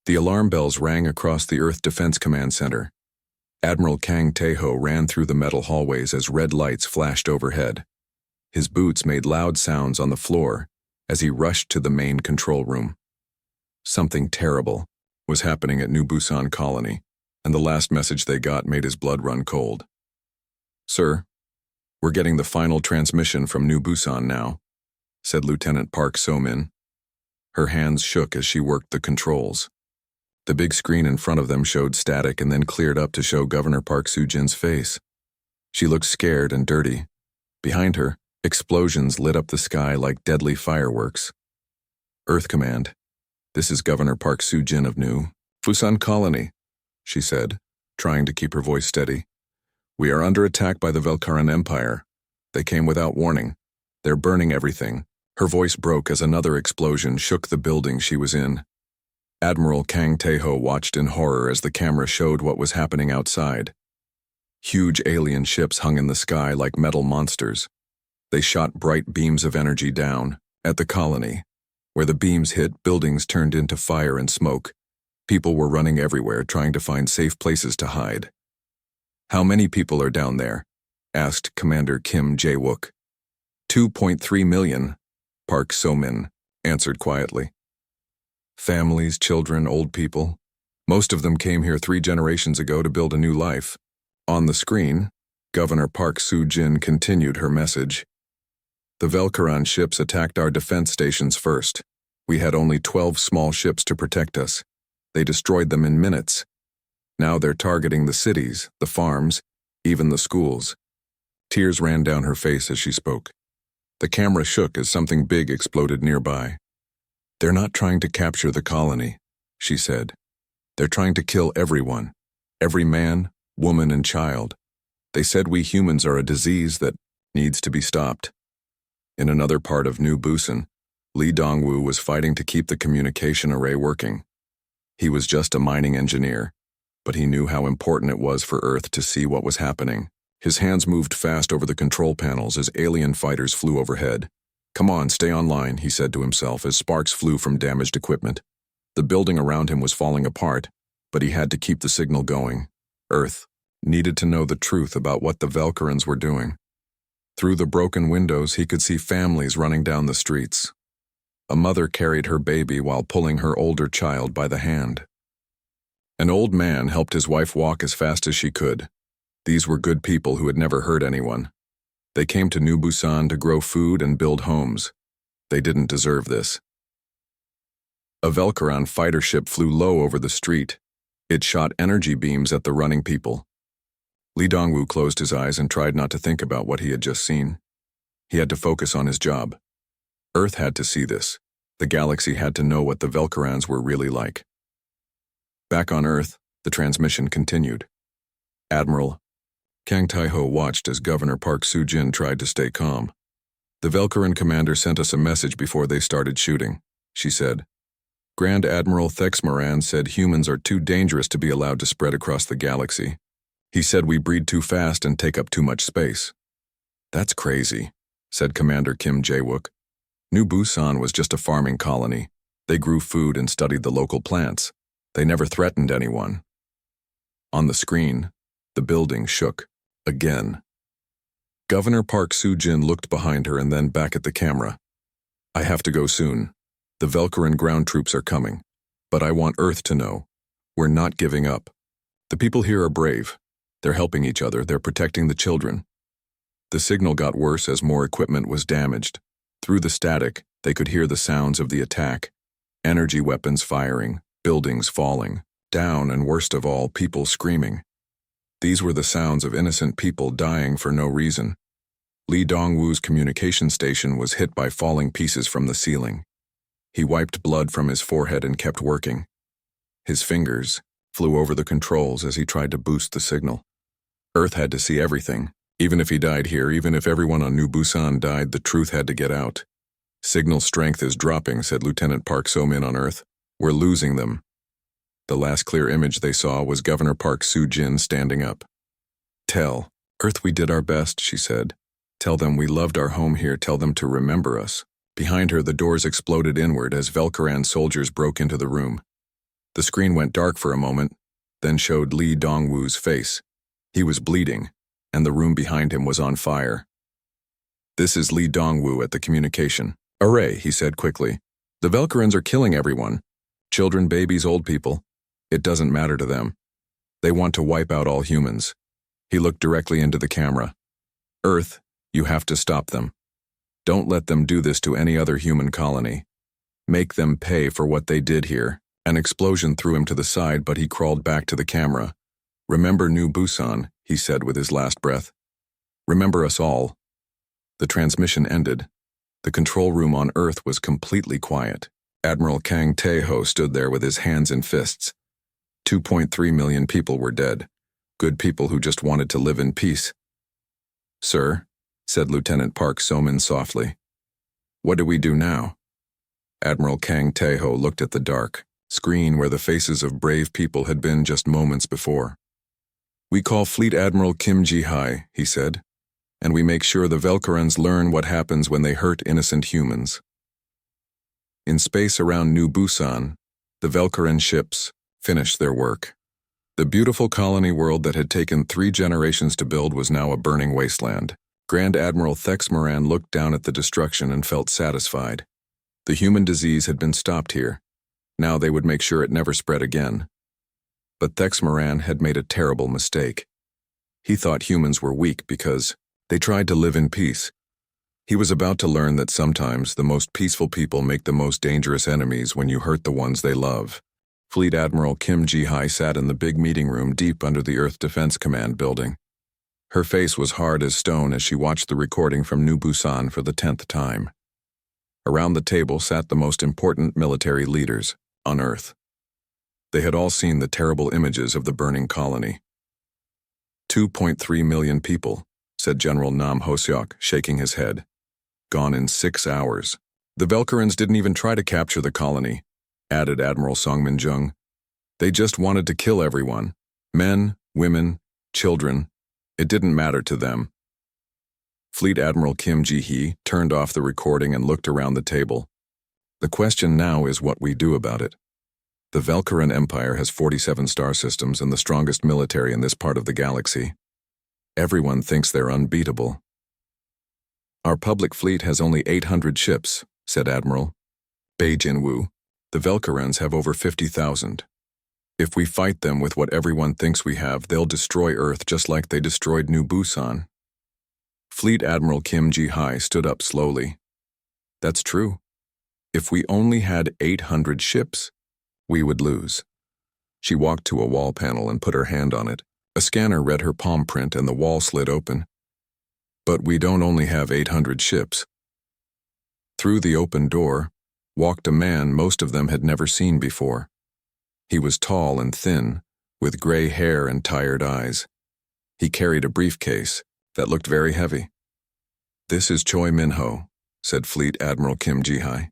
The alarm bells rang across the Earth Defense Command Center. Admiral Kang Tae-ho ran through the metal hallways as red lights flashed overhead. His boots made loud sounds on the floor as he rushed to the main control room. Something terrible was happening at New Busan Colony, and the last message they got made his blood run cold. "Sir, we're getting the final transmission from New Busan now," said Lieutenant Park So-min. Her hands shook as she worked the controls. The big screen in front of them showed static and then cleared up to show Governor Park Soo-jin's face. She looked scared and dirty. Behind her, explosions lit up the sky like deadly fireworks. "Earth Command, this is Governor Park Soo-jin of New Busan Colony," she said, trying to keep her voice steady. "We are under attack by the Velkaran Empire. They came without warning. They're burning everything." Her voice broke as another explosion shook the building she was in. Admiral Kang Tae-ho watched in horror as the camera showed what was happening outside. Huge alien ships hung in the sky like metal monsters. They shot bright beams of energy down at the colony. Where the beams hit, buildings turned into fire and smoke. People were running everywhere, trying to find safe places to hide. "How many people are down there?" asked Commander Kim Jae-wook. 2.3 million, Park So-min answered quietly. "Families, children, old people. Most of them came here 3 generations ago to build a new life." On the screen, Governor Park Soo-jin continued her message. "The Velkaran ships attacked our defense stations first. We had only 12 small ships to protect us. They destroyed them in minutes. Now they're targeting the cities, the farms, even the schools." Tears ran down her face as she spoke. The camera shook as something big exploded nearby. "They're not trying to capture the colony," she said. "They're trying to kill everyone. Every man, woman, and child. They said we humans are a disease that needs to be stopped." In another part of New Busan, Lee Dong-woo was fighting to keep the communication array working. He was just a mining engineer, but he knew how important it was for Earth to see what was happening. His hands moved fast over the control panels as alien fighters flew overhead. "Come on, stay online," he said to himself as sparks flew from damaged equipment. The building around him was falling apart, but he had to keep the signal going. Earth needed to know the truth about what the Velkarans were doing. Through the broken windows, he could see families running down the streets. A mother carried her baby while pulling her older child by the hand. An old man helped his wife walk as fast as she could. These were good people who had never hurt anyone. They came to New Busan to grow food and build homes. They didn't deserve this. A Velkaran fighter ship flew low over the street. It shot energy beams at the running people. Lee Dong-woo closed his eyes and tried not to think about what he had just seen. He had to focus on his job. Earth had to see this. The galaxy had to know what the Velkarans were really like. Back on Earth, the transmission continued. Admiral Kang Tae-ho watched as Governor Park Soo-jin tried to stay calm. "The Velkaran commander sent us a message before they started shooting," she said. "Grand Admiral Thexmaran said humans are too dangerous to be allowed to spread across the galaxy. He said we breed too fast and take up too much space." "That's crazy," said Commander Kim Jae-wook. "New Busan was just a farming colony. They grew food and studied the local plants. They never threatened anyone." On the screen, the building shook. Again. Governor Park Soo-jin looked behind her and then back at the camera. "I have to go soon. The Velkaran ground troops are coming. But I want Earth to know. We're not giving up. The people here are brave. They're helping each other. They're protecting the children." The signal got worse as more equipment was damaged. Through the static, they could hear the sounds of the attack. Energy weapons firing, buildings falling, down, and worst of all, people screaming. These were the sounds of innocent people dying for no reason. Lee Dong-woo's communication station was hit by falling pieces from the ceiling. He wiped blood from his forehead and kept working. His fingers flew over the controls as he tried to boost the signal. Earth had to see everything. Even if he died here, even if everyone on New Busan died, the truth had to get out. "Signal strength is dropping," said Lieutenant Park So-min on Earth. "We're losing them." The last clear image they saw was Governor Park Soo-jin standing up. "Tell Earth we did our best," she said. "Tell them we loved our home here. Tell them to remember us." Behind her, the doors exploded inward as Velkaran soldiers broke into the room. The screen went dark for a moment, then showed Lee Dongwoo's face. He was bleeding, and the room behind him was on fire. "This is Lee Dongwoo at the communication array," he said quickly. "The Velkarans are killing everyone. Children, babies, old people. It doesn't matter to them. They want to wipe out all humans." He looked directly into the camera. "Earth, you have to stop them. Don't let them do this to any other human colony. Make them pay for what they did here." An explosion threw him to the side, but he crawled back to the camera. "Remember New Busan," he said with his last breath. "Remember us all." The transmission ended. The control room on Earth was completely quiet. Admiral Kang Tae-ho stood there with his hands in fists. 2.3 million people were dead. Good people who just wanted to live in peace. "Sir," said Lieutenant Park So-min softly. "What do we do now?" Admiral Kang Tae-ho looked at the dark screen where the faces of brave people had been just moments before. "We call Fleet Admiral Kim Ji-hai," he said, "and we make sure the Velkarans learn what happens when they hurt innocent humans." In space around New Busan, the Velkaran ships finished their work. The beautiful colony world that had taken 3 generations to build was now a burning wasteland. Grand Admiral Thex Moran looked down at the destruction and felt satisfied. The human disease had been stopped here. Now they would make sure it never spread again. But Thex Moran had made a terrible mistake. He thought humans were weak because they tried to live in peace. He was about to learn that sometimes the most peaceful people make the most dangerous enemies when you hurt the ones they love. Fleet Admiral Kim Ji-hai sat in the big meeting room deep under the Earth Defense Command building. Her face was hard as stone as she watched the recording from New Busan for the 10th time. Around the table sat the most important military leaders on Earth. They had all seen the terrible images of the burning colony. 2.3 million people, said General Nam Hoseok, shaking his head. Gone in 6 hours. The Velkarans didn't even try to capture the colony, added Admiral Song Min-jung. They just wanted to kill everyone. Men, women, children. It didn't matter to them. Fleet Admiral Kim Ji-hee turned off the recording and looked around the table. The question now is what we do about it. The Velkaran Empire has 47 star systems and the strongest military in this part of the galaxy. Everyone thinks they're unbeatable. Our public fleet has only 800 ships, said Admiral Bei Jinwoo. The Velkarans have over 50,000. If we fight them with what everyone thinks we have, they'll destroy Earth just like they destroyed New Busan. Fleet Admiral Kim Ji-hai stood up slowly. That's true. If we only had 800 ships, we would lose. She walked to a wall panel and put her hand on it. A scanner read her palm print and the wall slid open. But we don't only have 800 ships. Through the open door walked a man most of them had never seen before. He was tall and thin, with gray hair and tired eyes. He carried a briefcase that looked very heavy. This is Choi Min-ho, said Fleet Admiral Kim Ji-hai.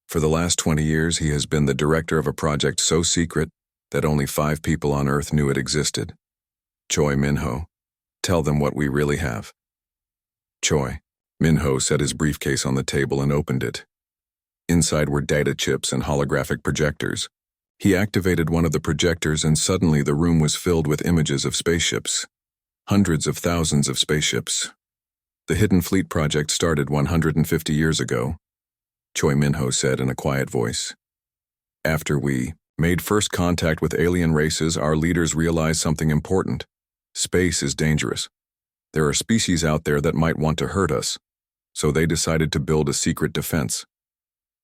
For the last 20 years, he has been the director of a project so secret that only 5 people on Earth knew it existed. Choi Min-ho, tell them what we really have. Choi. Min-ho set his briefcase on the table and opened it. Inside were data chips and holographic projectors. He activated one of the projectors and suddenly the room was filled with images of spaceships. Hundreds of thousands of spaceships. The Hidden Fleet project started 150 years ago, Choi Min-ho said in a quiet voice. After we made first contact with alien races, our leaders realized something important. Space is dangerous. There are species out there that might want to hurt us, so they decided to build a secret defense.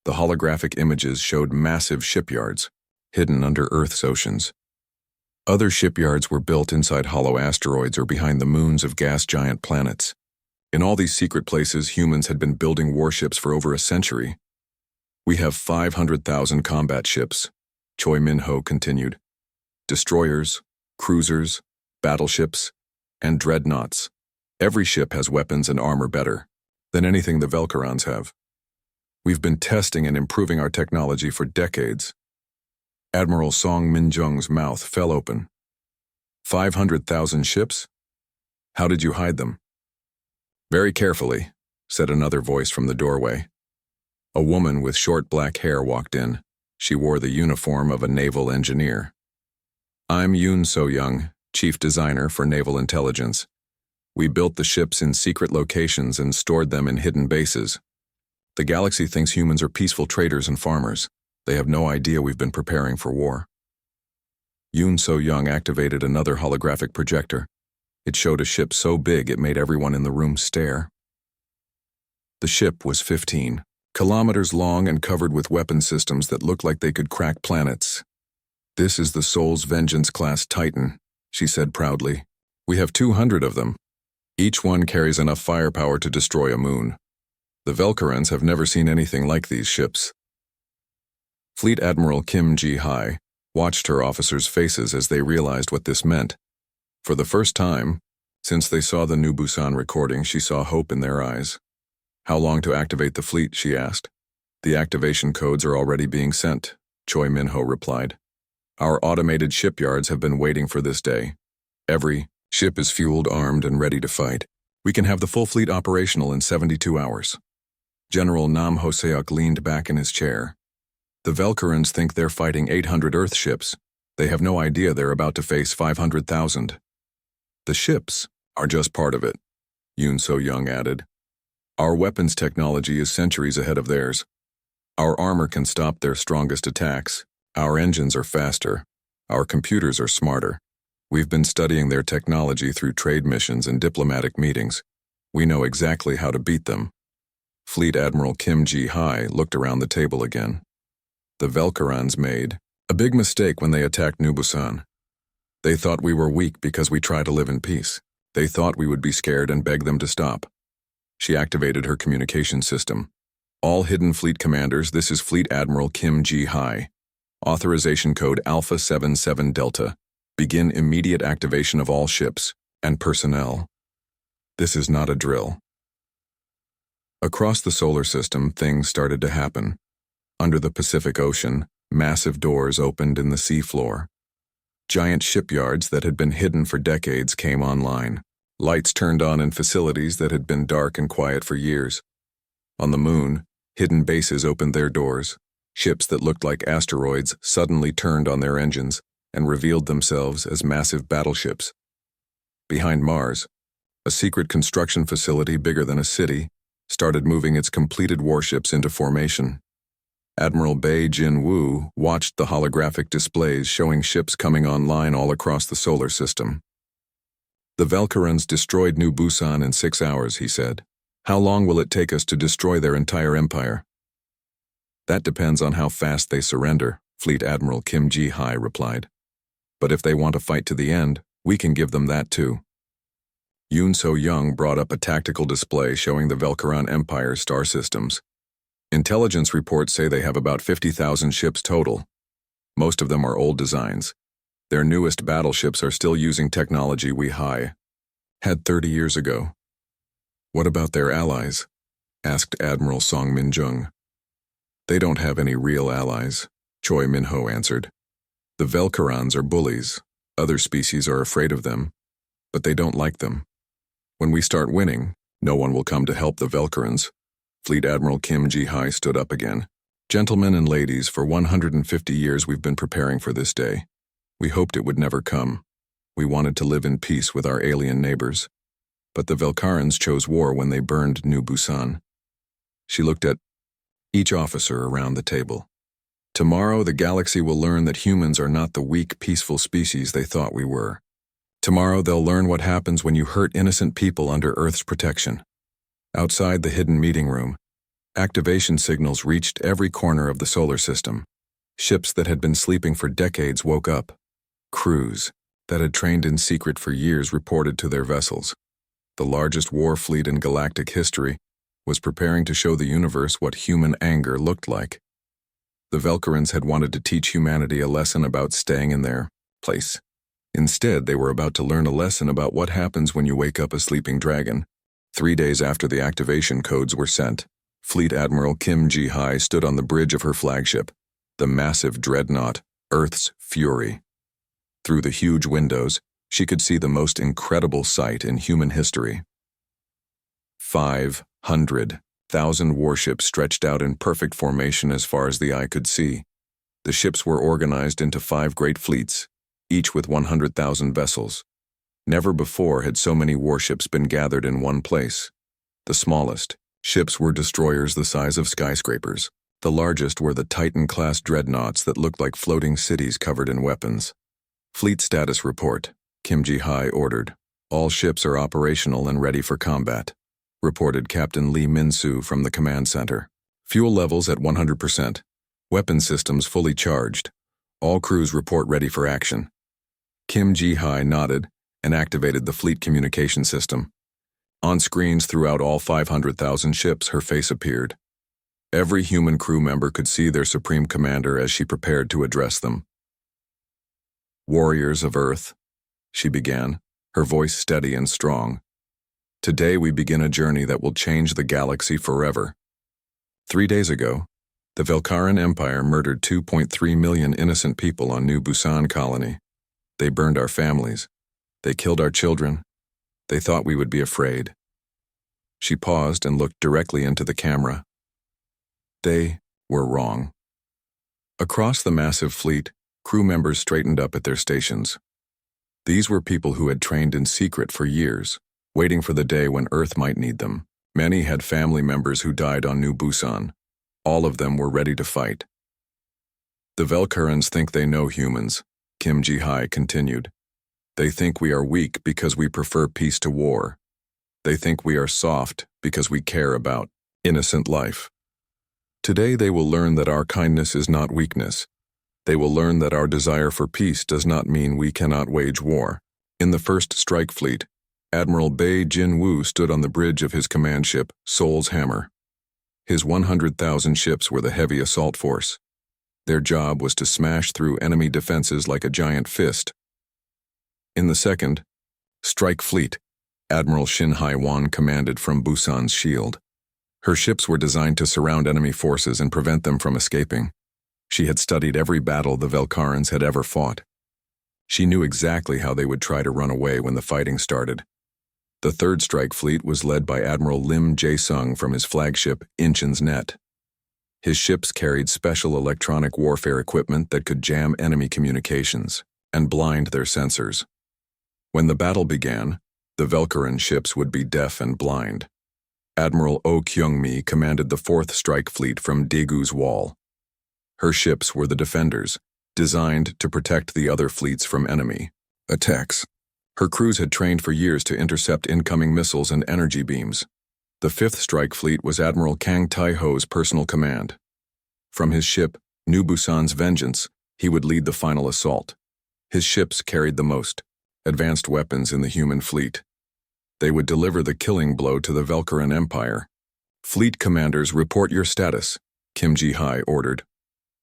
The holographic images showed massive shipyards, hidden under Earth's oceans. Other shipyards were built inside hollow asteroids or behind the moons of gas giant planets. In all these secret places, humans had been building warships for over a century. We have 500,000 combat ships, Choi Min-ho continued. Destroyers, cruisers, battleships, and dreadnoughts. Every ship has weapons and armor better than anything the Velkarans have. We've been testing and improving our technology for decades. Admiral Song Min-jung's mouth fell open. 500,000 ships? How did you hide them? Very carefully, said another voice from the doorway. A woman with short black hair walked in. She wore the uniform of a naval engineer. I'm Yoon So-young, chief designer for naval intelligence. We built the ships in secret locations and stored them in hidden bases. The galaxy thinks humans are peaceful traders and farmers. They have no idea we've been preparing for war. Yoon So-young activated another holographic projector. It showed a ship so big it made everyone in the room stare. The ship was 15 kilometers long and covered with weapon systems that looked like they could crack planets. This is the Soul's Vengeance-class Titan, she said proudly. We have 200 of them. Each one carries enough firepower to destroy a moon. The Velkarans have never seen anything like these ships. Fleet Admiral Kim Ji-hai watched her officers' faces as they realized what this meant. For the first time, since they saw the New Busan recording, she saw hope in their eyes. How long to activate the fleet, she asked. The activation codes are already being sent, Choi Min-ho replied. Our automated shipyards have been waiting for this day. Every ship is fueled, armed, and ready to fight. We can have the full fleet operational in 72 hours. General Nam Ho-seok leaned back in his chair. The Velkarans think they're fighting 800 Earth ships. They have no idea they're about to face 500,000. The ships are just part of it, Yoon So-young added. Our weapons technology is centuries ahead of theirs. Our armor can stop their strongest attacks. Our engines are faster. Our computers are smarter. We've been studying their technology through trade missions and diplomatic meetings. We know exactly how to beat them. Fleet Admiral Kim Ji-hai looked around the table again. The Velkarans made a big mistake when they attacked New Busan. They thought we were weak because we try to live in peace. They thought we would be scared and beg them to stop. She activated her communication system. All hidden fleet commanders, this is Fleet Admiral Kim Ji-hai. Authorization code Alpha 77 Delta. Begin immediate activation of all ships and personnel. This is not a drill. Across the solar system, things started to happen. Under the Pacific Ocean, massive doors opened in the seafloor. Giant shipyards that had been hidden for decades came online. Lights turned on in facilities that had been dark and quiet for years. On the moon, hidden bases opened their doors. Ships that looked like asteroids suddenly turned on their engines and revealed themselves as massive battleships. Behind Mars, a secret construction facility bigger than a city started moving its completed warships into formation. Admiral Bae Jin-woo watched the holographic displays showing ships coming online all across the solar system. The Velkarans destroyed New Busan in 6 hours, he said. How long will it take us to destroy their entire empire? That depends on how fast they surrender, Fleet Admiral Kim Ji-hai replied. But if they want to fight to the end, we can give them that too. Yoon So-young brought up a tactical display showing the Velkaran Empire's star systems. Intelligence reports say they have about 50,000 ships total. Most of them are old designs. Their newest battleships are still using technology we had 30 years ago. What about their allies? Asked Admiral Song Min-jung. They don't have any real allies, Choi Min-ho answered. The Velkarans are bullies. Other species are afraid of them, but they don't like them. When we start winning, no one will come to help the Velkarans. Fleet Admiral Kim Ji-hai stood up again. Gentlemen and ladies, for 150 years we've been preparing for this day. We hoped it would never come. We wanted to live in peace with our alien neighbors. But the Velkarans chose war when they burned New Busan. She looked at each officer around the table. Tomorrow the galaxy will learn that humans are not the weak, peaceful species they thought we were. Tomorrow they'll learn what happens when you hurt innocent people under Earth's protection. Outside the hidden meeting room, activation signals reached every corner of the solar system. Ships that had been sleeping for decades woke up. Crews that had trained in secret for years reported to their vessels. The largest war fleet in galactic history was preparing to show the universe what human anger looked like. The Velkarans had wanted to teach humanity a lesson about staying in their place. Instead, they were about to learn a lesson about what happens when you wake up a sleeping dragon. 3 days after the activation codes were sent, Fleet Admiral Kim Ji-hai stood on the bridge of her flagship, the massive dreadnought, Earth's Fury. Through the huge windows, she could see the most incredible sight in human history. 500,000 warships stretched out in perfect formation as far as the eye could see. The ships were organized into 5 great fleets, each with 100,000 vessels. Never before had so many warships been gathered in one place. The smallest ships were destroyers the size of skyscrapers. The largest were the Titan-class dreadnoughts that looked like floating cities covered in weapons. Fleet status report, Kim Ji-hai ordered. All ships are operational and ready for combat, reported Captain Lee Min-soo from the command center. Fuel levels at 100%. Weapon systems fully charged. All crews report ready for action. Kim Ji-hai nodded and activated the fleet communication system. On screens throughout all 500,000 ships, her face appeared. Every human crew member could see their supreme commander as she prepared to address them. Warriors of Earth, she began, her voice steady and strong. Today we begin a journey that will change the galaxy forever. 3 days ago, the Velkaran Empire murdered 2.3 million innocent people on New Busan colony. They burned our families. They killed our children. They thought we would be afraid. She paused and looked directly into the camera. They were wrong. Across the massive fleet, crew members straightened up at their stations. These were people who had trained in secret for years, waiting for the day when Earth might need them. Many had family members who died on New Busan. All of them were ready to fight. The Velkarans think they know humans, Kim Ji-hai continued. They think we are weak because we prefer peace to war. They think we are soft because we care about innocent life. Today they will learn that our kindness is not weakness. They will learn that our desire for peace does not mean we cannot wage war. In the first strike fleet, Admiral Bei Jin-woo stood on the bridge of his command ship, Seoul's Hammer. His 100,000 ships were the heavy assault force. Their job was to smash through enemy defenses like a giant fist. In the second strike fleet, Admiral Shin Hai-won commanded from Busan's shield. Her ships were designed to surround enemy forces and prevent them from escaping. She had studied every battle the Velkarans had ever fought. She knew exactly how they would try to run away when the fighting started. The third strike fleet was led by Admiral Lim Jae-sung from his flagship, Incheon's Net. His ships carried special electronic warfare equipment that could jam enemy communications and blind their sensors. When the battle began, the Velkaran ships would be deaf and blind. Admiral Oh Kyung-mi commanded the 4th Strike Fleet from Daegu's Wall. Her ships were the defenders, designed to protect the other fleets from enemy attacks. Her crews had trained for years to intercept incoming missiles and energy beams. The 5th Strike Fleet was Admiral Kang Tai-ho's personal command. From his ship, New Busan's Vengeance, he would lead the final assault. His ships carried the most advanced weapons in the human fleet. They would deliver the killing blow to the Velkaran Empire. Fleet commanders, report your status, Kim Ji-hai ordered.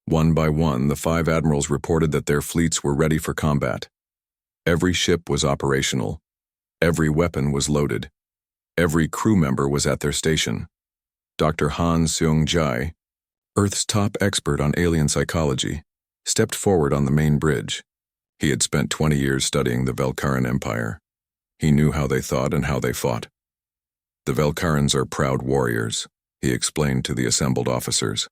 One by one, the 5 admirals reported that their fleets were ready for combat. Every ship was operational. Every weapon was loaded. Every crew member was at their station. Dr. Han Seung-jae, Earth's top expert on alien psychology, stepped forward on the main bridge. He had spent 20 years studying the Velkaran Empire. He knew how they thought and how they fought. The Velkarans are proud warriors, he explained to the assembled officers.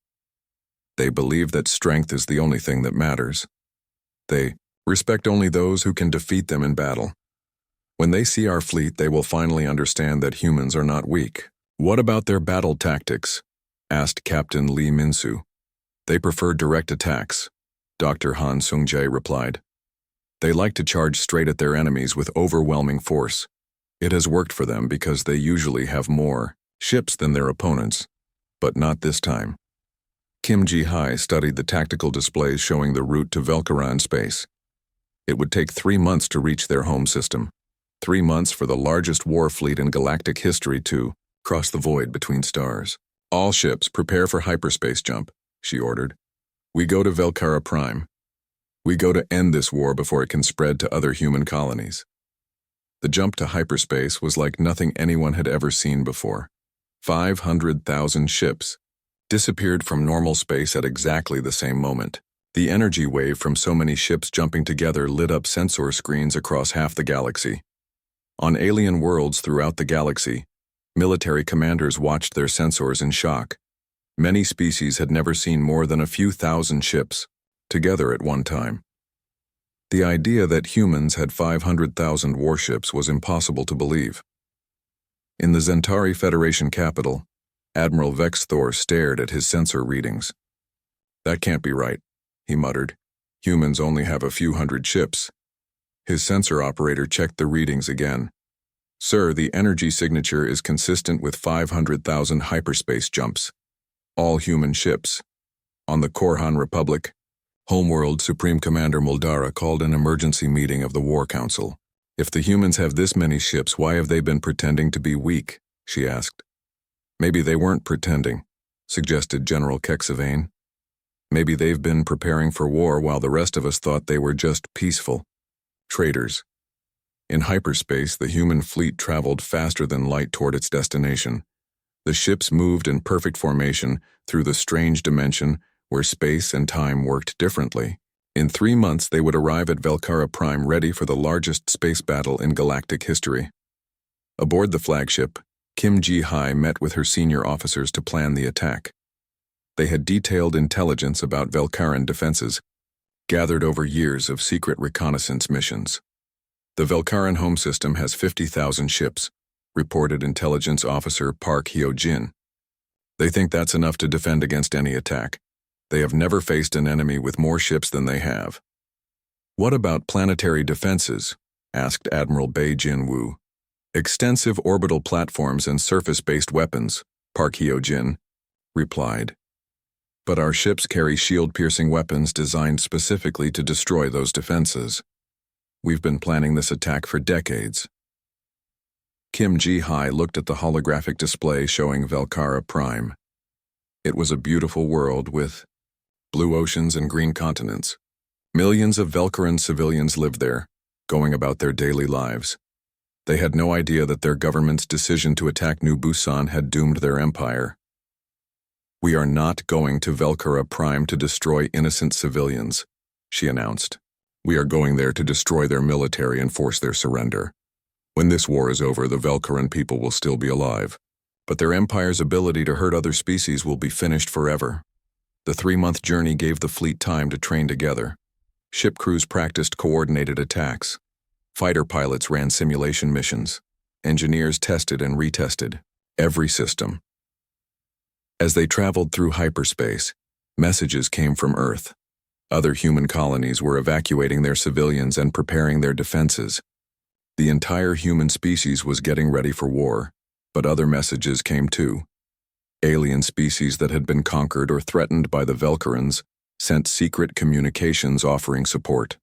They believe that strength is the only thing that matters. They respect only those who can defeat them in battle. When they see our fleet, they will finally understand that humans are not weak. What about their battle tactics? Asked Captain Lee Min-soo. They prefer direct attacks, Dr. Han Seung-jae replied. They like to charge straight at their enemies with overwhelming force. It has worked for them because they usually have more ships than their opponents, but not this time. Kim Ji-hai studied the tactical displays showing the route to Velkaran space. It would take 3 months to reach their home system. 3 months for the largest war fleet in galactic history to cross the void between stars. All ships prepare for hyperspace jump, she ordered. We go to Velkara Prime. We go to end this war before it can spread to other human colonies. The jump to hyperspace was like nothing anyone had ever seen before. 500,000 ships disappeared from normal space at exactly the same moment. The energy wave from so many ships jumping together lit up sensor screens across half the galaxy. On alien worlds throughout the galaxy, military commanders watched their sensors in shock. Many species had never seen more than a few thousand ships. together at one time. The idea that humans had 500,000 warships was impossible to believe. In the Zentari Federation capital, Admiral Vexthor stared at his sensor readings. "That can't be right," he muttered. "Humans only have a few hundred ships." His sensor operator checked the readings again. "Sir, the energy signature is consistent with 500,000 hyperspace jumps. All human ships." On the Korhan Republic, Homeworld Supreme Commander Muldara called an emergency meeting of the War Council. "If the humans have this many ships, why have they been pretending to be weak?" she asked. "Maybe they weren't pretending," suggested General Kexavane. "Maybe they've been preparing for war while the rest of us thought they were just peaceful. Traitors." In hyperspace, the human fleet traveled faster than light toward its destination. The ships moved in perfect formation through the strange dimension where space and time worked differently. In 3 months, they would arrive at Velkara Prime ready for the largest space battle in galactic history. Aboard the flagship, Kim Ji-hai met with her senior officers to plan the attack. They had detailed intelligence about Velkaran defenses, gathered over years of secret reconnaissance missions. "The Velkaran home system has 50,000 ships," reported intelligence officer Park Hyo-jin. "They think that's enough to defend against any attack. They have never faced an enemy with more ships than they have." "What about planetary defenses?" asked Admiral Bei Jin-woo. "Extensive orbital platforms and surface-based weapons," Park Hyo-jin replied. "But our ships carry shield-piercing weapons designed specifically to destroy those defenses. We've been planning this attack for decades." Kim Ji-hai looked at the holographic display showing Velkara Prime. It was a beautiful world with blue oceans and green continents. Millions of Velkaran civilians lived there, going about their daily lives. They had no idea that their government's decision to attack New Busan had doomed their empire. "We are not going to Velkara Prime to destroy innocent civilians," she announced. "We are going there to destroy their military and force their surrender. When this war is over, the Velkaran people will still be alive, but their empire's ability to hurt other species will be finished forever." The 3-month journey gave the fleet time to train together. Ship crews practiced coordinated attacks. Fighter pilots ran simulation missions. Engineers tested and retested every system. As they traveled through hyperspace, messages came from Earth. Other human colonies were evacuating their civilians and preparing their defenses. The entire human species was getting ready for war, but other messages came too. Alien species that had been conquered or threatened by the Velkarans sent secret communications offering support.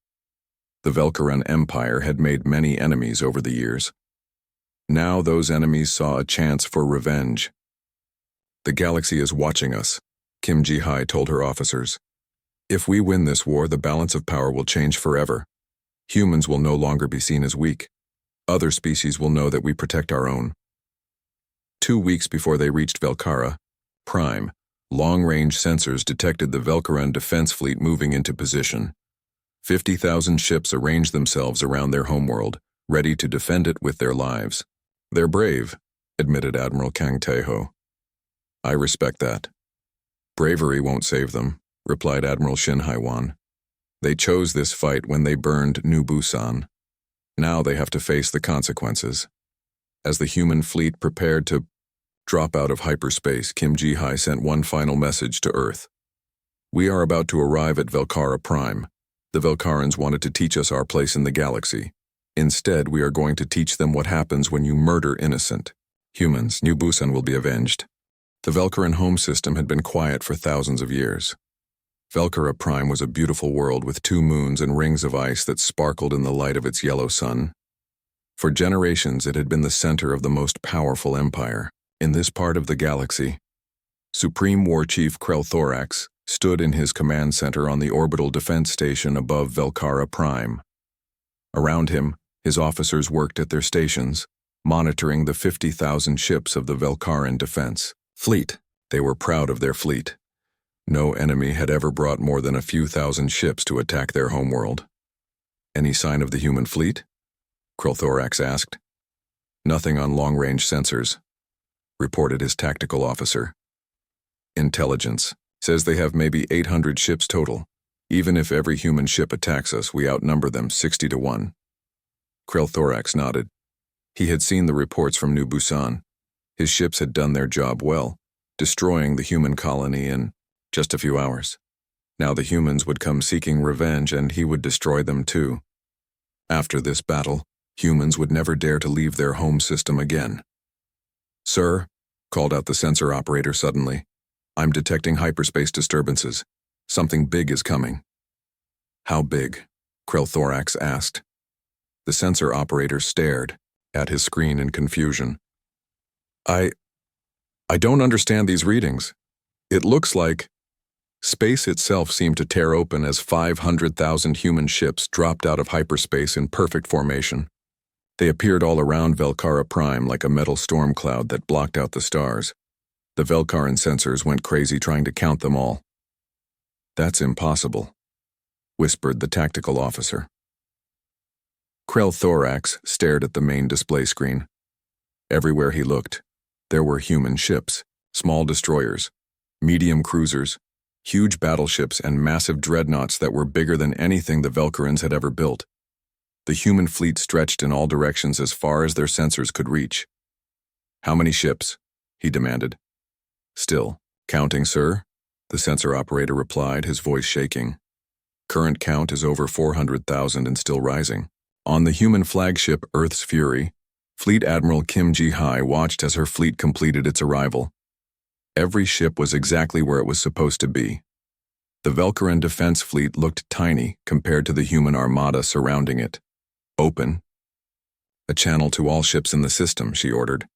The Velkaran Empire had made many enemies over the years. Now those enemies saw a chance for revenge. "The galaxy is watching us," Kim Ji-hai told her officers. "If we win this war, the balance of power will change forever. Humans will no longer be seen as weak. Other species will know that we protect our own." 2 weeks before they reached Velkara Prime, long-range sensors detected the Velkaran defense fleet moving into position. 50,000 ships arranged themselves around their homeworld, ready to defend it with their lives. "They're brave," admitted Admiral Kang Tae-ho. "I respect that." "Bravery won't save them," replied Admiral Shin Hai-wan. "They chose this fight when they burned New Busan. Now they have to face the consequences." As the human fleet prepared to drop out of hyperspace, Kim Ji-hai sent one final message to Earth. "We are about to arrive at Velkara Prime. The Velkarans wanted to teach us our place in the galaxy. Instead, we are going to teach them what happens when you murder innocent humans. New Busan will be avenged." The Velkaran home system had been quiet for thousands of years. Velkara Prime was a beautiful world with 2 moons and rings of ice that sparkled in the light of its yellow sun. For generations, it had been the center of the most powerful empire in this part of the galaxy. Supreme War Chief Krell-Thorax stood in his command center on the orbital defense station above Velkara Prime. Around him, his officers worked at their stations, monitoring the 50,000 ships of the Velkaran defense fleet. They were proud of their fleet. No enemy had ever brought more than a few thousand ships to attack their homeworld. "Any sign of the human fleet?" Krell-Thorax asked. "Nothing on long-range sensors," reported his tactical officer. "Intelligence says they have maybe 800 ships total. Even if every human ship attacks us, we outnumber them 60-1. Krell-Thorax nodded. He had seen the reports from New Busan. His ships had done their job well, destroying the human colony in just a few hours. Now the humans would come seeking revenge, and he would destroy them too. After this battle, humans would never dare to leave their home system again. "Sir," called out the sensor operator suddenly, "I'm detecting hyperspace disturbances. Something big is coming." "How big?" Krell-Thorax asked. The sensor operator stared at his screen in confusion. I don't understand these readings. It looks like..." Space itself seemed to tear open as 500,000 human ships dropped out of hyperspace in perfect formation. They appeared all around Velkara Prime like a metal storm cloud that blocked out the stars. The Velkaran sensors went crazy trying to count them all. "That's impossible," whispered the tactical officer. Krell-Thorax stared at the main display screen. Everywhere he looked, there were human ships, small destroyers, medium cruisers, huge battleships, and massive dreadnoughts that were bigger than anything the Velkarans had ever built. The human fleet stretched in all directions as far as their sensors could reach. "How many ships?" he demanded. "Still counting, sir," the sensor operator replied, his voice shaking. "Current count is over 400,000 and still rising." On the human flagship Earth's Fury, Fleet Admiral Kim Ji-hai watched as her fleet completed its arrival. Every ship was exactly where it was supposed to be. The Velkaran defense fleet looked tiny compared to the human armada surrounding it. "Open." "A channel to all ships in the system," she ordered.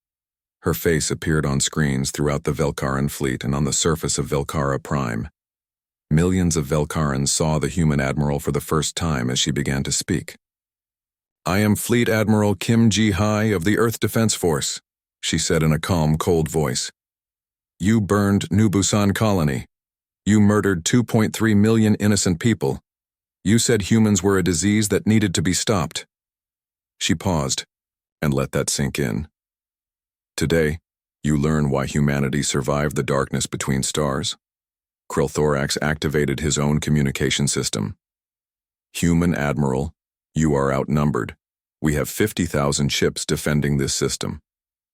Her face appeared on screens throughout the Velkaran fleet and on the surface of Velkara Prime. Millions of Velkarans saw the human admiral for the first time as she began to speak. "I am Fleet Admiral Kim Ji-hai of the Earth Defense Force," she said in a calm, cold voice. "You burned New Busan Colony. You murdered 2.3 million innocent people. You said humans were a disease that needed to be stopped." She paused and let that sink in. "Today, you learn why humanity survived the darkness between stars." Krell-Thorax activated his own communication system. "Human Admiral, you are outnumbered. We have 50,000 ships defending this system."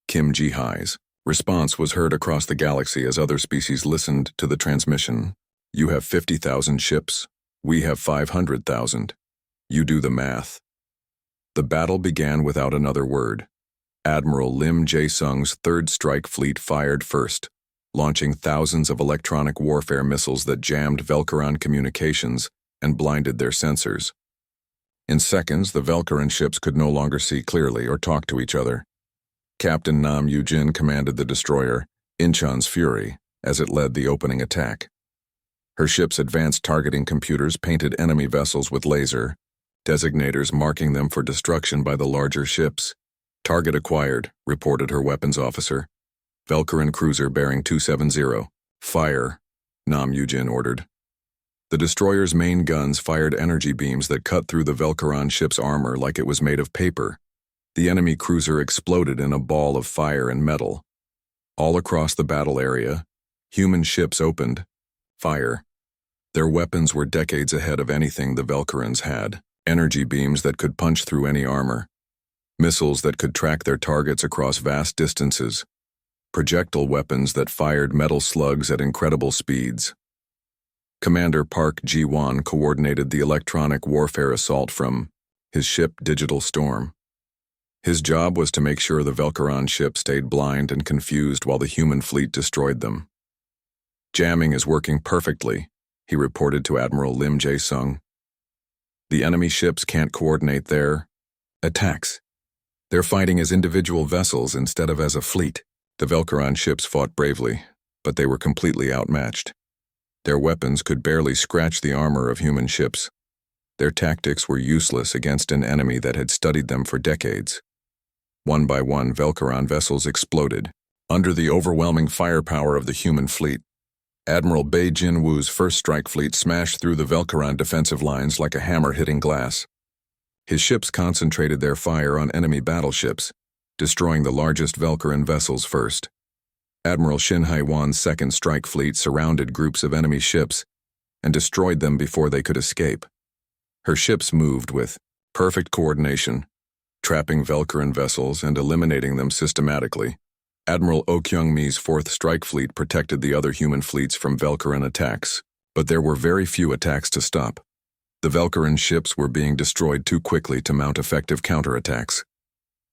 Kim Ji-hai's response was heard across the galaxy as other species listened to the transmission. "You have 50,000 ships. We have 500,000. You do the math." The battle began without another word. Admiral Lim Jae-sung's Third Strike Fleet fired first, launching thousands of electronic warfare missiles that jammed Velkaran communications and blinded their sensors. In seconds, the Velkaran ships could no longer see clearly or talk to each other. Captain Nam Yu-jin commanded the destroyer, Incheon's Fury, as it led the opening attack. Her ship's advanced targeting computers painted enemy vessels with laser, designators marking them for destruction by the larger ships. "Target acquired," reported her weapons officer. "Velkaran cruiser bearing 270. Fire," Nam Yu-jin ordered. The destroyer's main guns fired energy beams that cut through the Velkaran ship's armor like it was made of paper. The enemy cruiser exploded in a ball of fire and metal. All across the battle area, human ships opened fire. Their weapons were decades ahead of anything the Velkarans had. Energy beams that could punch through any armor. Missiles that could track their targets across vast distances. Projectile weapons that fired metal slugs at incredible speeds. Commander Park Ji-won coordinated the electronic warfare assault from his ship Digital Storm. His job was to make sure the Velkaran ship stayed blind and confused while the human fleet destroyed them. "Jamming is working perfectly," he reported to Admiral Lim Jae-sung. "The enemy ships can't coordinate their attacks. They're fighting as individual vessels instead of as a fleet." The Velkaran ships fought bravely, but they were completely outmatched. Their weapons could barely scratch the armor of human ships. Their tactics were useless against an enemy that had studied them for decades. One by one, Velkaran vessels exploded under the overwhelming firepower of the human fleet. Admiral Bae Jin-woo's First Strike Fleet smashed through the Velkaran defensive lines like a hammer hitting glass. His ships concentrated their fire on enemy battleships, destroying the largest Velkaran vessels first. Admiral Shin Hae-won's Second Strike Fleet surrounded groups of enemy ships, and destroyed them before they could escape. Her ships moved with perfect coordination, trapping Velcaran vessels and eliminating them systematically. Admiral Oh Kyung-mi's 4th Strike Fleet protected the other human fleets from Velcaran attacks, but there were very few attacks to stop. The Velcaran ships were being destroyed too quickly to mount effective counterattacks.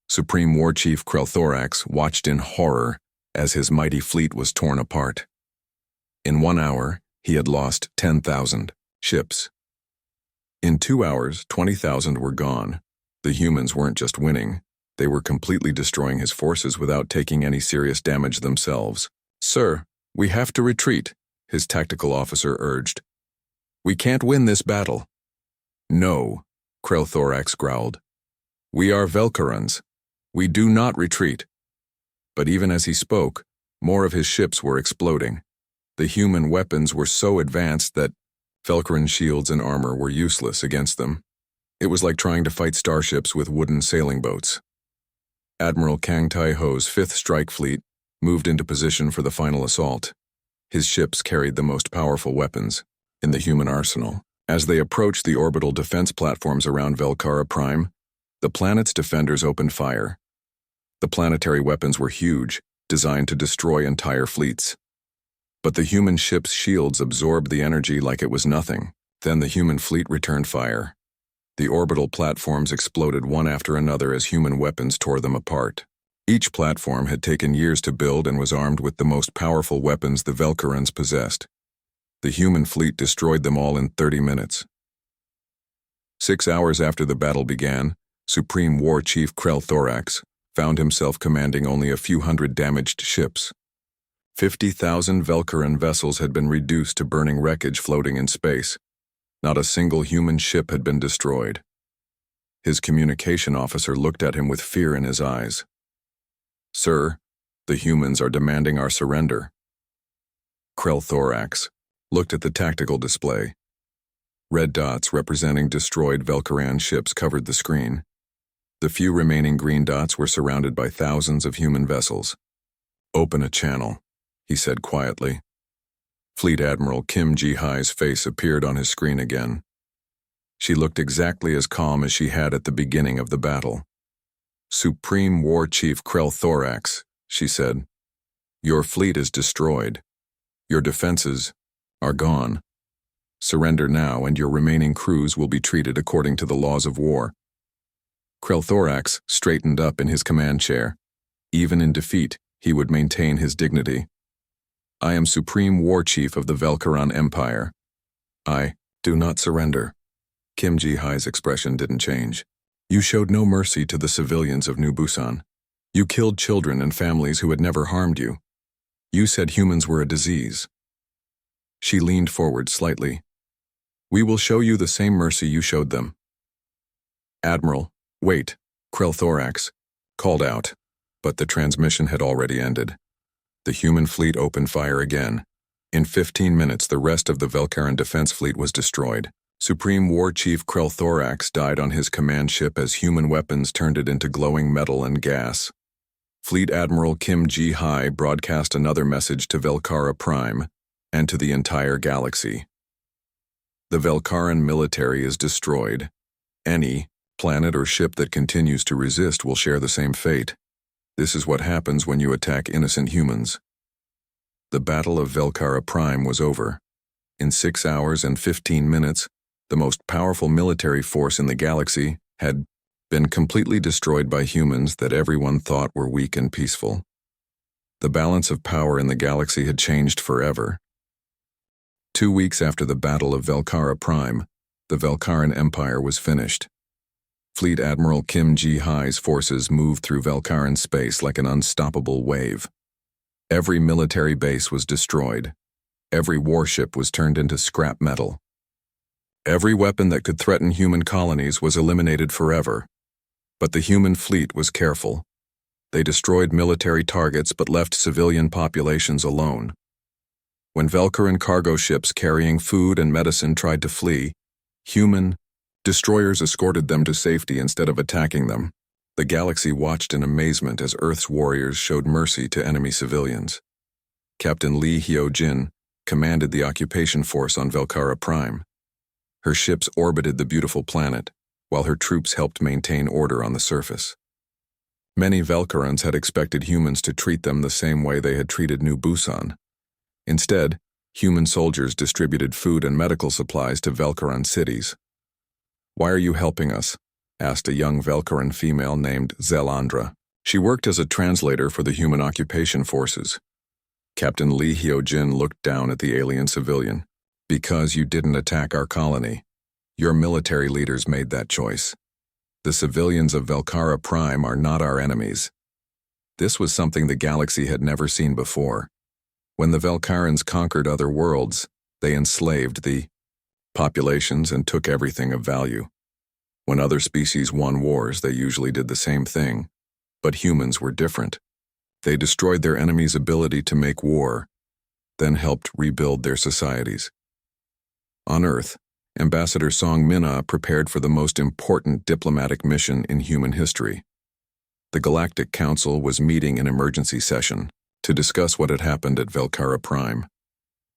Supreme War Chief Krelthorax watched in horror as his mighty fleet was torn apart. In 1 hour, he had lost 10,000 ships. In 2 hours, 20,000 were gone. The humans weren't just winning, they were completely destroying his forces without taking any serious damage themselves. "Sir, we have to retreat," his tactical officer urged. "We can't win this battle." "No," Krelthorax growled. "We are Velcarans. We do not retreat." But even as he spoke, more of his ships were exploding. The human weapons were so advanced that Velcaran shields and armor were useless against them. It was like trying to fight starships with wooden sailing boats. Admiral Kang Tai-ho's 5th Strike Fleet moved into position for the final assault. His ships carried the most powerful weapons in the human arsenal. As they approached the orbital defense platforms around Velcara Prime, the planet's defenders opened fire. The planetary weapons were huge, designed to destroy entire fleets. But the human ships' shields absorbed the energy like it was nothing. Then the human fleet returned fire. The orbital platforms exploded one after another as human weapons tore them apart. Each platform had taken years to build and was armed with the most powerful weapons the Velcarans possessed. The human fleet destroyed them all in 30 minutes. 6 hours after the battle began, Supreme War Chief Krelthorax found himself commanding only a few hundred damaged ships. 50,000 Velcaran vessels had been reduced to burning wreckage floating in space. Not a single human ship had been destroyed. His communication officer looked at him with fear in his eyes. "Sir, the humans are demanding our surrender." Krelthorax looked at the tactical display. Red dots representing destroyed Velcaran ships covered the screen. The few remaining green dots were surrounded by thousands of human vessels. "Open a channel," he said quietly. Fleet Admiral Kim Ji-hai's face appeared on his screen again. She looked exactly as calm as she had at the beginning of the battle. "Supreme War Chief Krelthorax," she said, "your fleet is destroyed. Your defenses are gone. Surrender now and your remaining crews will be treated according to the laws of war." Krelthorax straightened up in his command chair. Even in defeat, he would maintain his dignity. "I am Supreme War Chief of the Velcaran Empire. I do not surrender." Kim Ji-hai's expression didn't change. "You showed no mercy to the civilians of New Busan. You killed children and families who had never harmed you. You said humans were a disease." She leaned forward slightly. "We will show you the same mercy you showed them." "Admiral, wait," Krelthorax called out, but the transmission had already ended. The human fleet opened fire again. In 15 minutes, the rest of the Velcaran defense fleet was destroyed. Supreme War Chief Krelthorax died on his command ship as human weapons turned it into glowing metal and gas. Fleet Admiral Kim Ji-hai broadcast another message to Velcara Prime and to the entire galaxy. The Velcaran military is destroyed. Any planet or ship that continues to resist will share the same fate. This is what happens when you attack innocent humans. The Battle of Velcara Prime was over. In 6 hours and 15 minutes, the most powerful military force in the galaxy had been completely destroyed by humans that everyone thought were weak and peaceful. The balance of power in the galaxy had changed forever. 2 weeks after the Battle of Velcara Prime, the Velcaran Empire was finished. Fleet Admiral Kim Ji-hai's forces moved through Velcaran space like an unstoppable wave. Every military base was destroyed. Every warship was turned into scrap metal. Every weapon that could threaten human colonies was eliminated forever. But the human fleet was careful. They destroyed military targets but left civilian populations alone. When Velcaran cargo ships carrying food and medicine tried to flee, human destroyers escorted them to safety instead of attacking them. The galaxy watched in amazement as Earth's warriors showed mercy to enemy civilians. Captain Lee Hyo-jin, commanded the occupation force on Velcara Prime. Her ships orbited the beautiful planet, while her troops helped maintain order on the surface. Many Velcarans had expected humans to treat them the same way they had treated New Busan. Instead, human soldiers distributed food and medical supplies to Velcaran cities. "Why are you helping us?" asked a young Velcaran female named Zelandra. She worked as a translator for the human occupation forces. Captain Lee Hyo-jin looked down at the alien civilian. "Because you didn't attack our colony. Your military leaders made that choice. The civilians of Velcara Prime are not our enemies." This was something the galaxy had never seen before. When the Velcarans conquered other worlds, they enslaved the populations and took everything of value. When other species won wars, they usually did the same thing. But humans were different. They destroyed their enemies' ability to make war, then helped rebuild their societies. On Earth, Ambassador Song Minna prepared for the most important diplomatic mission in human history. The Galactic Council was meeting in emergency session to discuss what had happened at Velcara Prime.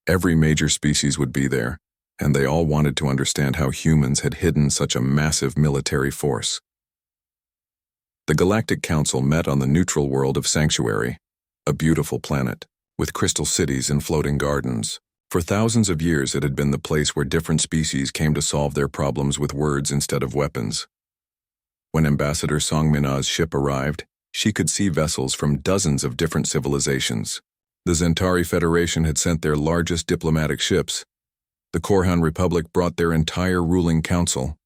Every major species would be there, and they all wanted to understand how humans had hidden such a massive military force. The Galactic Council met on the neutral world of Sanctuary, a beautiful planet, with crystal cities and floating gardens. For thousands of years it had been the place where different species came to solve their problems with words instead of weapons. When Ambassador Song Minna's ship arrived, she could see vessels from dozens of different civilizations. The Zentari Federation had sent their largest diplomatic ships. The Korhan Republic brought their entire ruling council.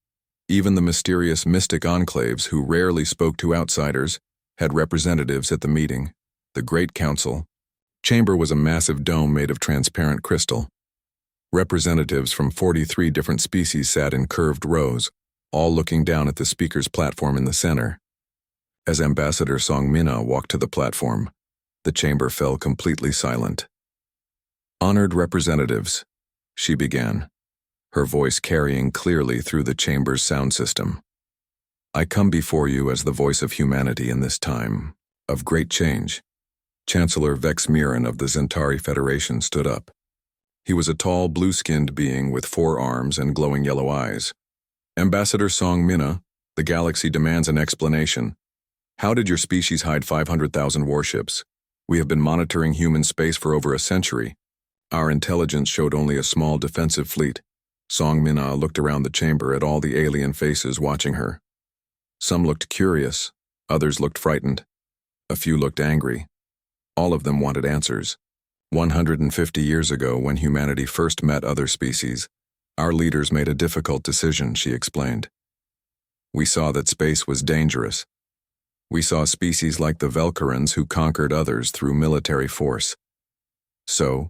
Even the mysterious mystic enclaves, who rarely spoke to outsiders, had representatives at the meeting. The Great Council chamber was a massive dome made of transparent crystal. Representatives from 43 different species sat in curved rows, all looking down at the speaker's platform in the center. As Ambassador Song Minna walked to the platform, the chamber fell completely silent. "Honored representatives," she began, her voice carrying clearly through the chamber's sound system. "I come before you as the voice of humanity in this time of great change." Chancellor Vex Mirren of the Zentari Federation stood up. He was a tall, blue-skinned being with 4 arms and glowing yellow eyes. "Ambassador Song Minna, the galaxy demands an explanation. How did your species hide 500,000 warships? We have been monitoring human space for over a century. Our intelligence showed only a small defensive fleet." Song Minna looked around the chamber at all the alien faces watching her. Some looked curious, others looked frightened. A few looked angry. All of them wanted answers. 150 years ago, when humanity first met other species, our leaders made a difficult decision, she explained. We saw that space was dangerous. We saw species like the Velcarans who conquered others through military force. So,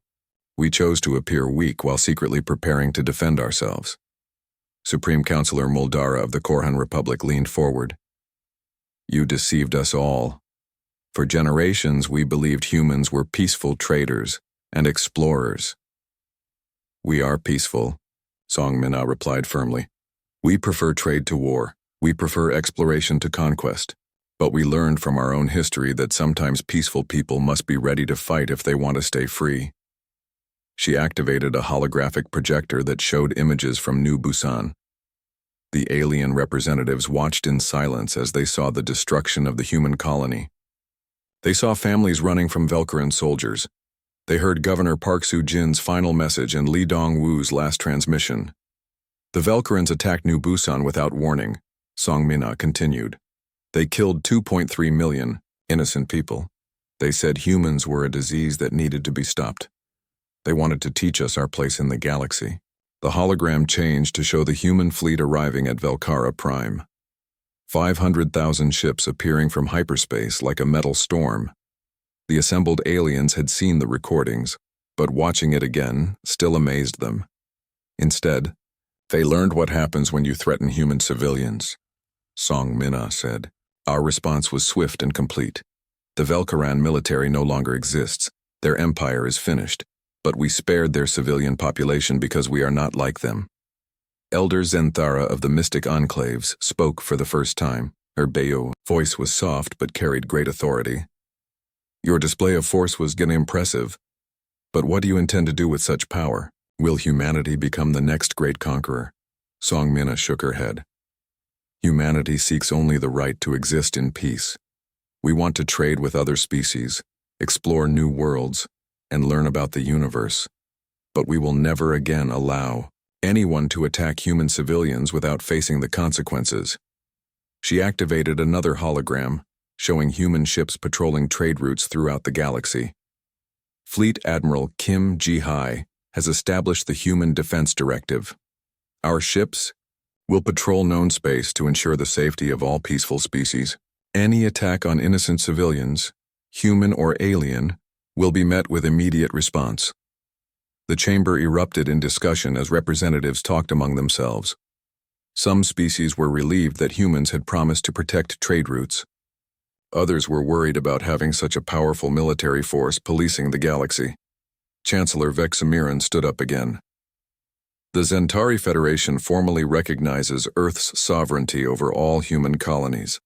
we chose to appear weak while secretly preparing to defend ourselves. Supreme Counselor Muldara of the Korhan Republic leaned forward. "You deceived us all. For generations, we believed humans were peaceful traders and explorers." "We are peaceful," Song Minna replied firmly. "We prefer trade to war. We prefer exploration to conquest. But we learned from our own history that sometimes peaceful people must be ready to fight if they want to stay free." She activated a holographic projector that showed images from New Busan. The alien representatives watched in silence as they saw the destruction of the human colony. They saw families running from Velcaran soldiers. They heard Governor Park Soo-jin's final message and Lee Dong-woo's last transmission. "The Velcarans attacked New Busan without warning," Song Minna continued. "They killed 2.3 million innocent people. They said humans were a disease that needed to be stopped. They wanted to teach us our place in the galaxy." The hologram changed to show the human fleet arriving at Velcara Prime. 500,000 ships appearing from hyperspace like a metal storm. The assembled aliens had seen the recordings, but watching it again still amazed them. Instead, they learned what happens when you threaten human civilians. Song Minna said. "Our response was swift and complete. The Velcaran military no longer exists. Their empire is finished. But we spared their civilian population because we are not like them." Elder Zenthara of the Mystic Enclaves spoke for the first time. Her Bayo voice was soft but carried great authority. "Your display of force was impressive. But what do you intend to do with such power? Will humanity become the next great conqueror? Song Minna shook her head. Humanity seeks only the right to exist in peace. We want to trade with other species, explore new worlds, and learn about the universe. But we will never again allow anyone to attack human civilians without facing the consequences. She activated another hologram, showing human ships patrolling trade routes throughout the galaxy. Fleet Admiral Kim Ji-hai has established the Human Defense Directive. Our ships will patrol known space to ensure the safety of all peaceful species. Any attack on innocent civilians, human or alien, will be met with immediate response. The chamber erupted in discussion as representatives talked among themselves. Some species were relieved that humans had promised to protect trade routes. Others were worried about having such a powerful military force policing the galaxy. Chancellor Vexamiran stood up again. The Zentari Federation formally recognizes Earth's sovereignty over all human colonies.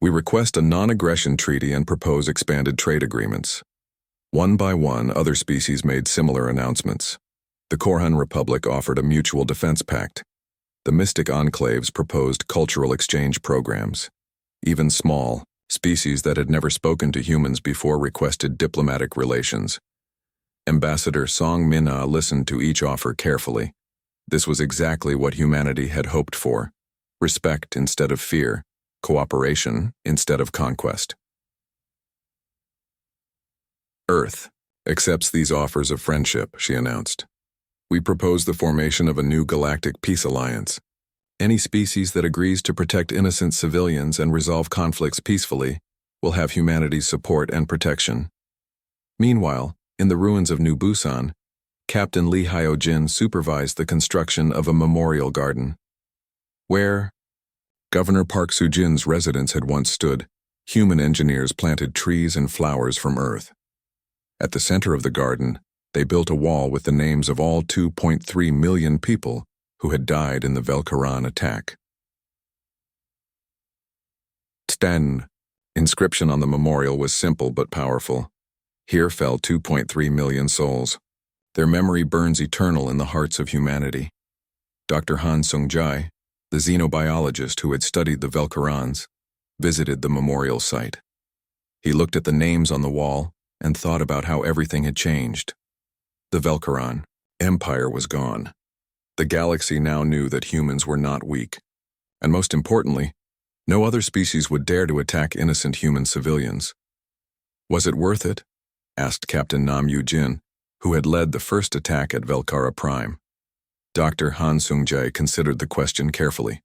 We request a non-aggression treaty and propose expanded trade agreements. One by one, other species made similar announcements. The Korhan Republic offered a mutual defense pact. The Mystic Enclaves proposed cultural exchange programs. Even small species that had never spoken to humans before requested diplomatic relations. Ambassador Song Minna listened to each offer carefully. This was exactly what humanity had hoped for: respect instead of fear, cooperation instead of conquest. Earth accepts these offers of friendship, she announced. We propose the formation of a new galactic peace alliance. Any species that agrees to protect innocent civilians and resolve conflicts peacefully will have humanity's support and protection. Meanwhile, in the ruins of New Busan, Captain Lee Hyojin supervised the construction of a memorial garden. Where Governor Park Soo-jin's residence had once stood, human engineers planted trees and flowers from Earth. At the center of the garden, they built a wall with the names of all 2.3 million people who had died in the Velkaran attack. Sten. Inscription on the memorial was simple but powerful. Here fell 2.3 million souls. Their memory burns eternal in the hearts of humanity. Dr. Han Sung-jae, the xenobiologist who had studied the Velkarans, visited the memorial site. He looked at the names on the wall and thought about how everything had changed. The Velkaran Empire was gone. The galaxy now knew that humans were not weak. And most importantly, no other species would dare to attack innocent human civilians. Was it worth it? Asked Captain Nam Yu-jin, who had led the first attack at Velkara Prime. Dr. Han Sung-jae considered the question carefully.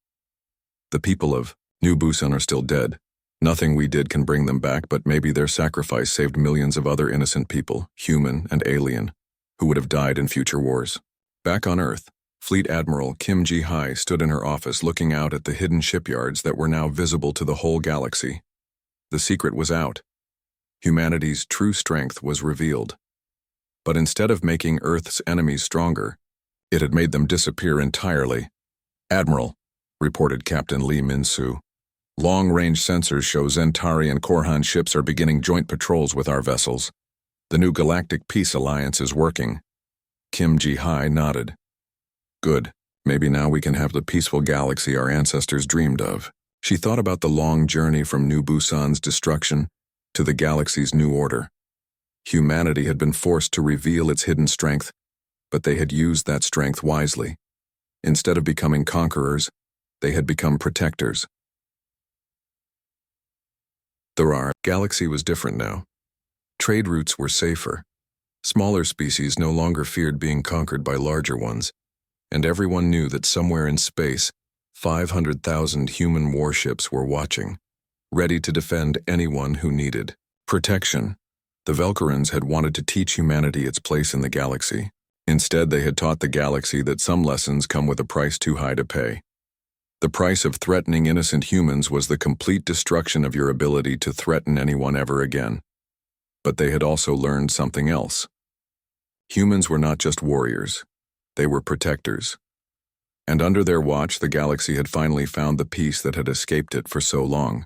The people of New Busan are still dead. Nothing we did can bring them back, but maybe their sacrifice saved millions of other innocent people, human and alien, who would have died in future wars. Back on Earth, Fleet Admiral Kim Ji-hai stood in her office looking out at the hidden shipyards that were now visible to the whole galaxy. The secret was out. Humanity's true strength was revealed. But instead of making Earth's enemies stronger, it had made them disappear entirely. Admiral, reported Captain Lee Min-soo, long-range sensors show Zentari and Korhan ships are beginning joint patrols with our vessels. The new Galactic Peace Alliance is working. Kim Ji-hai nodded. Good. Maybe now we can have the peaceful galaxy our ancestors dreamed of. She thought about the long journey from New Busan's destruction to the galaxy's new order. Humanity had been forced to reveal its hidden strength, but they had used that strength wisely. Instead of becoming conquerors, they had become protectors. The galaxy was different now. Trade routes were safer. Smaller species no longer feared being conquered by larger ones, and everyone knew that somewhere in space, 500,000 human warships were watching, ready to defend anyone who needed protection. The Velkarans had wanted to teach humanity its place in the galaxy. Instead, they had taught the galaxy that some lessons come with a price too high to pay. The price of threatening innocent humans was the complete destruction of your ability to threaten anyone ever again. But they had also learned something else. Humans were not just warriors. They were protectors. And under their watch, the galaxy had finally found the peace that had escaped it for so long.